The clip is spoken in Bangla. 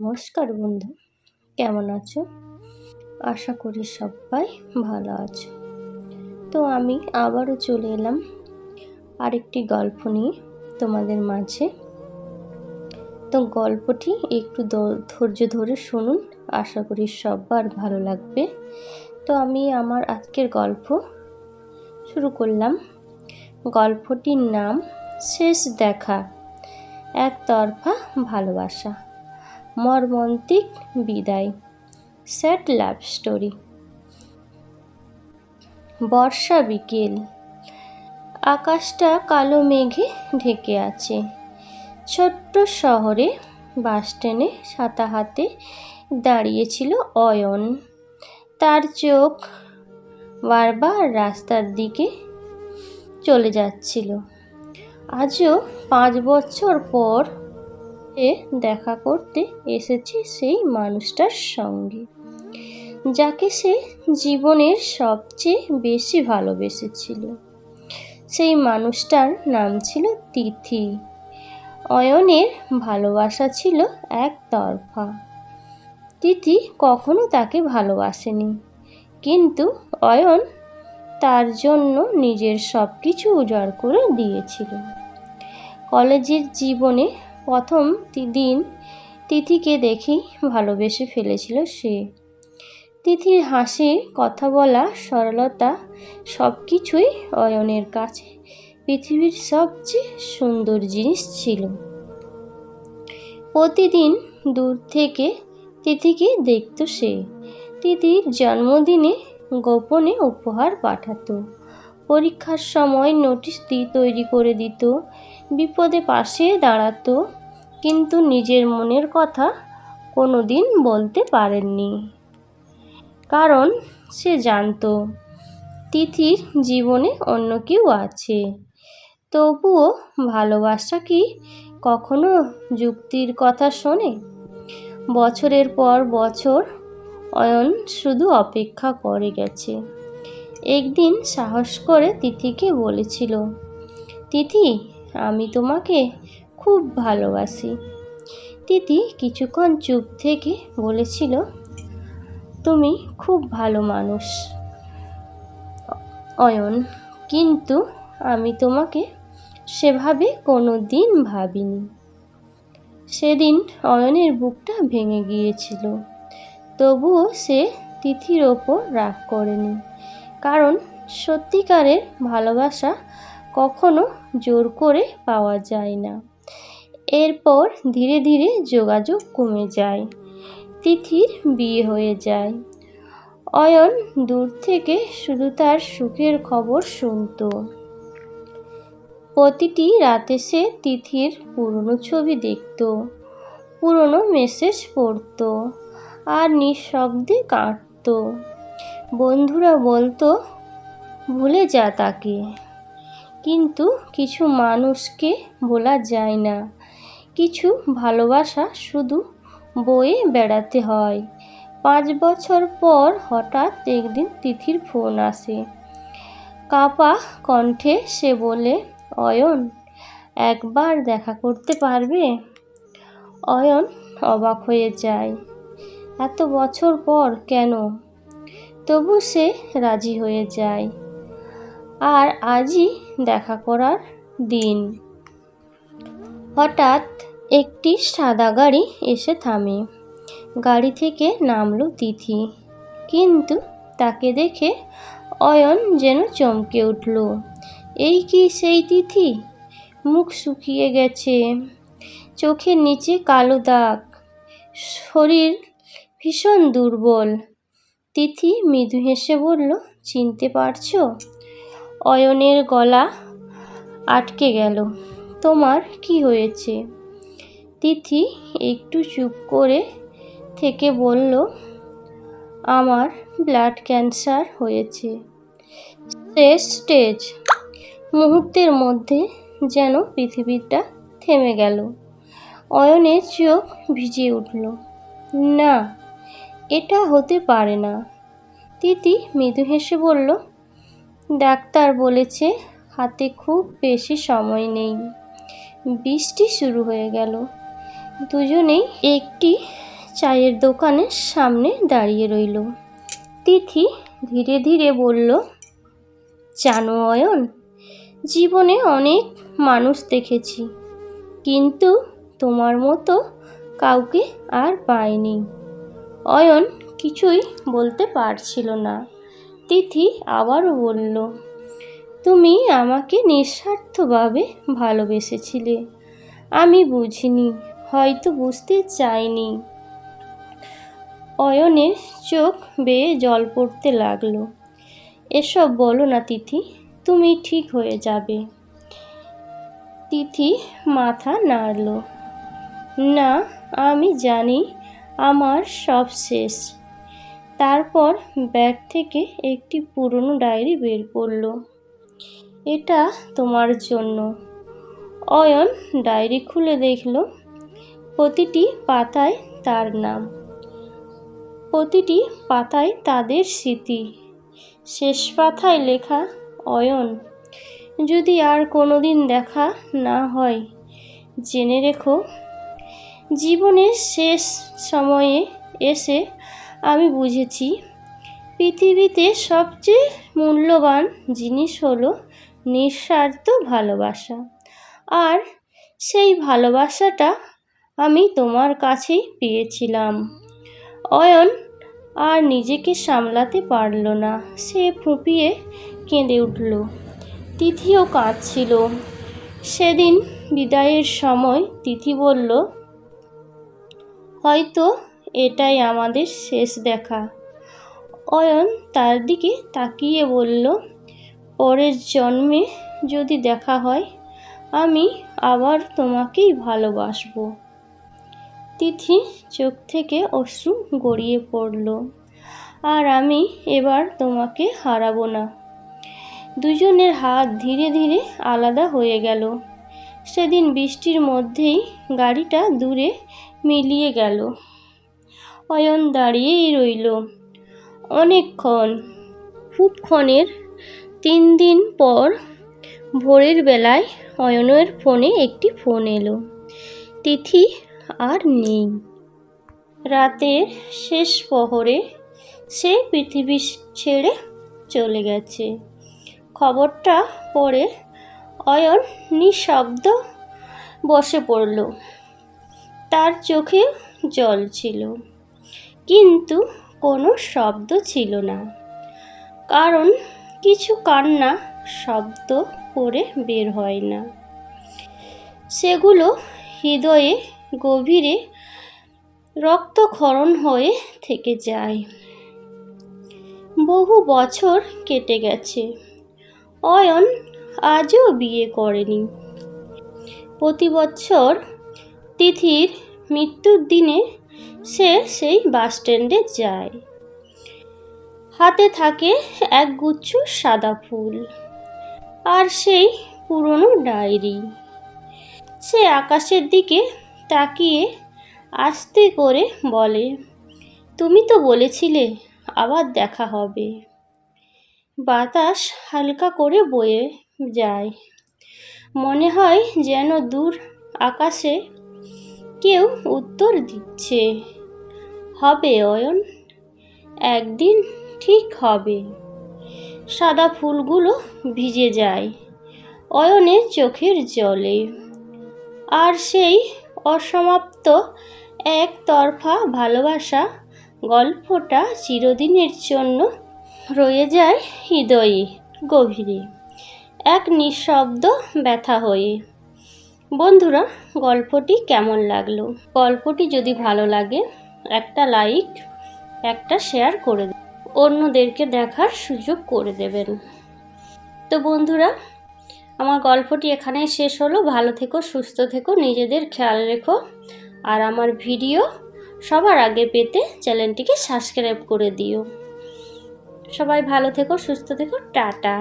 নমস্কার বন্ধু, কেমন আছো? আশা করি সবাই ভালো আছো। তো আমি আবারও চলে এলাম আরেকটি গল্প নিয়ে তোমাদের মাঝে। তো গল্পটি একটু ধৈর্য ধরে শুনুন, আশা করি সবার ভালো লাগবে। তো আমি আমার আজকের গল্প শুরু করলাম। গল্পটির নাম শেষ দেখা, একতরফা ভালোবাসা, মর্মান্তিক বিদায়, স্যাড লাভ স্টোরি। বর্ষা বিকেল, আকাশটা কালো মেঘে ঢেকে আছে। ছোট্ট শহরে বাস স্ট্যান্ডে ছাতা হাতে দাঁড়িয়েছিল অয়ন। তার চোখ বারবার রাস্তার দিকে চলে যাচ্ছিল। আজও 5 বছর পর দেখা করতে এসেছে সেই মানুষটার সঙ্গে, যাকে সে জীবনের সবচেয়ে বেশি ভালোবেসেছিল। সেই মানুষটার নাম ছিল তিথি। অয়নের ভালোবাসা ছিল একতরফা। তিথি কখনো তাকে ভালোবাসেনি, কিন্তু অয়ন তার জন্য নিজের সব কিছু উজাড় করে দিয়েছিল। কলেজের জীবনে প্রথম দিন তিথিকে দেখেই ভালোবেসে ফেলেছিল সে। তিথির হাসি, কথা বলা, সরলতা সব কিছুই অয়নের কাছে পৃথিবীর সবচেয়ে সুন্দর জিনিস ছিল। প্রতিদিন দূর থেকে তিথিকে দেখত সে। তিথির জন্মদিনে গোপনে উপহার পাঠাতো, পরীক্ষার সময় নোটিশ তৈরি করে দিত, বিপদে পাশে দাঁড়াতো, কিন্তু নিজের মনের কথা কোনো দিন বলতে পারেননি, কারণ সে জানতো তিথির জীবনে অন্য কেউ আছে। তবুও ভালোবাসা কি কখনো যুক্তির কথা শোনে? বছরের পর বছর অয়ন শুধু অপেক্ষা করে গেছে। একদিন সাহস করে তিথিকে বলেছিল, তিথি, আমি তোমাকে খুব ভালোবাসি। তিথি কিছুক্ষণ চুপ থেকে বলেছিল, তুমি খুব ভালো মানুষ অয়ন, কিন্তু আমি তোমাকে সেভাবে কোনো দিন ভাবিনি। সেদিন অয়নের বুকটা ভেঙে গিয়েছিল, তবুও সে তিথির ওপর রাগ করেনি, কারণ সত্যিকারের ভালোবাসা কখনো জোর করে পাওয়া যায় না। এরপর ধীরে ধীরে যোগাযোগ কমে যায়। তিথির বিয়ে হয়ে যায়। অয়ন দূর থেকে শুধু তার সুখের খবর শুনত। প্রতিটি রাতে সে তিথির পুরনো ছবি দেখত, পুরনো মেসেজ পড়ত, আর নিঃশব্দে কাঁদত। বন্ধুরা বলতো, ভুলে যা তাকে, কিন্তু কিছু মানুষকে ভোলা যায় না। কিছু ভালোবাসা শুধু বয়ে বেড়াতে হয়। 5 বছর পর হঠাৎ একদিন তিথির ফোন আসে। কাঁপা কণ্ঠে সে বলে, অয়ন, একবার দেখা করতে পারবে? অয়ন অবাক হয়ে যায়। এত বছর পর কেন? তবু সে রাজি হয়ে যায়। আর আজই দেখা করার দিন। হঠাৎ একটি সাদা গাড়ি এসে থামে। গাড়ি থেকে নামলো তিথি, কিন্তু তাকে দেখে অয়ন যেন চমকে উঠল। এই কি সেই তিথি? মুখ শুকিয়ে গেছে, চোখের নিচে কালো দাগ, শরীর ভীষণ দুর্বল। তিথি মৃদু হেসে বলল, চিনতে পারছো? অয়নের গলা আটকে গেল। তোমার কি হয়েছে? তিথি একটু চুপ করে থেকে বলল, আমার ব্লাড ক্যান্সার হয়েছে, শেষ স্টেজ। মুহূর্তের মধ্যে যেন পৃথিবীটা থেমে গেল। অয়নের চোখ ভিজে উঠল। না, এটা হতে পারে না। তিথি মৃদু হেসে বলল, ডাক্তার বলেছে হাতে খুব বেশি সময় নেই। বৃষ্টি শুরু হয়ে গেল। দুজনেই একটি চায়ের দোকানের সামনে দাঁড়িয়ে রইল। তিথি ধীরে ধীরে বলল, জানো অয়ন, জীবনে অনেক মানুষ দেখেছি, কিন্তু তোমার মতো কাউকে আর পাইনি। অয়ন কিছুই বলতে পারছিল না। তিথি আবারও বলল, তুমি আমাকে নিঃস্বার্থভাবে ভালোবেসেছিলে। আমি বুঝিনি, হয়তো বুঝতে চাইনি। অয়নের চোখ বেয়ে জল পড়তে লাগলো। এসব বলো না তিথি, তুমি ঠিক হয়ে যাবে। তিথি মাথা নাড়ল। না, আমি জানি আমার সব শেষ। তারপর ব্যাগ থেকে একটি পুরনো ডায়েরি বের করল। এটা তোমার জন্য। অয়ন ডায়েরি খুলে দেখল, প্রতিটি পাতায় তার নাম, প্রতিটি পাতায় তাদের স্মৃতি। শেষ পাতায় লেখা, অয়ন, যদি আর কোনোদিন দেখা না হয়, জেনে রেখো, জীবনের শেষ সময়ে এসে আমি বুঝেছি পৃথিবীতে সবচেয়ে মূল্যবান জিনিস হলো নিঃস্বার্থ ভালোবাসা। আর সেই ভালোবাসাটা আমি তোমার কাছেই পেয়েছিলাম। অয়ন আর নিজেকে সামলাতে পারল না। সে ফুঁপিয়ে কেঁদে উঠল। তিথিও কাঁদছিল। সেদিন বিদায়ের সময় তিথি বলল, হয়তো এটাই আমাদের শেষ দেখা। অয়ন তার দিকে তাকিয়ে বলল, পরের জন্মে যদি দেখা হয়, আমি আবার তোমাকেই ভালোবাসবো। তিথি চোখ থেকে অশ্রু গড়িয়ে পড়ল। আর আমি এবার তোমাকে হারাবো না। দুজনের হাত ধীরে ধীরে আলাদা হয়ে গেল। সেদিন বৃষ্টির মধ্যেই গাড়িটা দূরে মিলিয়ে গেল। অয়ন দাঁড়িয়েই রইল অনেকক্ষণ। খুব ক্ষণের 3 দিন পর ভোরের বেলায় অয়নের ফোনে একটি ফোন এলো। তিথি আর নেই। রাতের শেষ প্রহরে সে পৃথিবী ছেড়ে চলে গেছে। খবরটা পড়ে অয়ন নিঃশব্দ বসে পড়ল। তার চোখে জল ছিল, কিন্তু কোনো শব্দ ছিল না। কারণ কিছু কান্না শব্দ করে বের হয় না, সেগুলো হৃদয়ে গভীরে রক্তক্ষরণ হয়ে থেকে যায়। বহু বছর কেটে গেছে। অয়ন আজও বিয়ে করেনি। প্রতি বছর তিথির মৃত্যুর দিনে সে সেই বাস স্ট্যান্ডে যায়। হাতে থাকে একগুচ্ছ সাদা ফুল আর সেই পুরনো ডায়েরি। সে আকাশের দিকে তাকিয়ে আস্তে করে বলে, তুমি তো বলেছিলে আবার দেখা হবে। বাতাস হালকা করে বয়ে যায়। মনে হয় যেন দূর আকাশে কেউ উত্তর দিচ্ছে, হবে অয়ন, একদিন ঠিক হবে। সাদা ফুলগুলো ভিজে যায় অয়নের চোখের জলে। আর সেই অসমাপ্ত একতরফা ভালোবাসা গল্পটা চিরদিনের জন্য রয়ে যায় হৃদয়ে গভীরে, এক নিঃশব্দ ব্যথা হয়ে। বন্ধুরা, গল্পটি কেমন লাগলো? গল্পটি যদি ভালো লাগে একটা লাইক, একটা শেয়ার করে দেবেন, অন্যদেরকে দেখার সুযোগ করে দেবেন। তো বন্ধুরা, আমার গল্পটি এখানেই শেষ হলো। ভালো থেকো, সুস্থ থেকো, নিজেদের খেয়াল রেখো। আর আমার ভিডিও সবার আগে পেতে চ্যানেলটিকে সাবস্ক্রাইব করে দিও। সবাই ভালো থেকো, সুস্থ থেকো, টাটা।